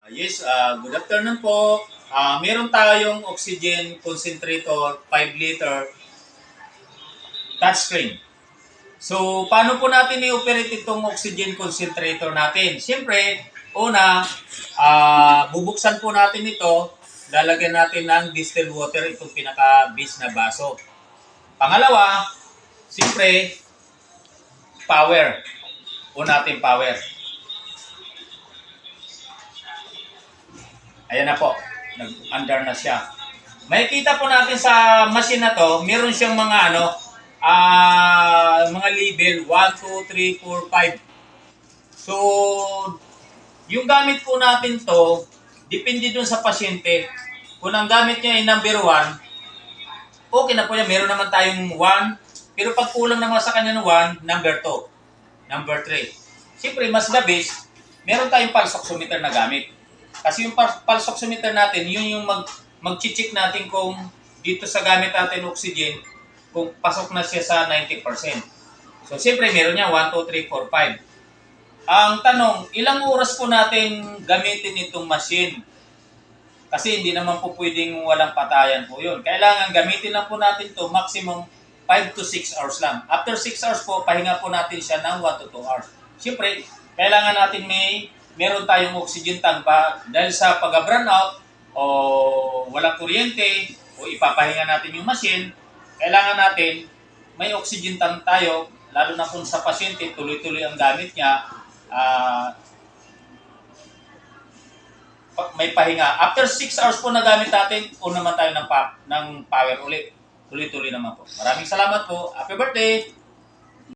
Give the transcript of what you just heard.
Yes, good afternoon po. Meron tayong oxygen concentrator 5 liter touchscreen. So, paano po natin i-operate itong oxygen concentrator natin? Siyempre, una, bubuksan po natin ito. Lalagyan natin ng distilled water itong pinaka-base na baso. Pangalawa, siyempre, power. Una natin power. Ayan na po. Nag-under na siya. Makikita po natin sa machine na to, meron siyang mga mga label 1, 2, 3, 4, 5. So, yung gamit po natin to, depende dun sa pasyente. Kung ang gamit niya ay number 1, okay na po yan. Meron naman tayong 1. Pero pag kulang naman sa kanya ng 1, number 2, number 3. Siyempre, mas the best, meron tayong pulse oximeter na gamit. Kasi yung pulse oximeter natin, yun yung mag-check natin kung dito sa gamit natin oxygen, kung pasok na siya sa 90%. So, siyempre, meron niya 1, 2, 3, 4, 5. Ang tanong, ilang oras po natin gamitin itong machine? Kasi hindi naman po pwedeng walang patayan po yun. Kailangan gamitin lang po natin to maximum 5 to 6 hours lang. After 6 hours po, pahinga po natin siya ng 1 to 2 hours. Siyempre, kailangan natin meron tayong oxygen tank ba dahil sa pag-burn out o walang kuryente o ipapahinga natin yung machine, kailangan natin may oxygen tank tayo, lalo na kung sa pasyente tuloy-tuloy ang gamit niya, may pahinga. After 6 hours po na gamit natin, naman tayo ng power ulit. Tuloy-tuloy naman po. Maraming salamat po. Happy birthday!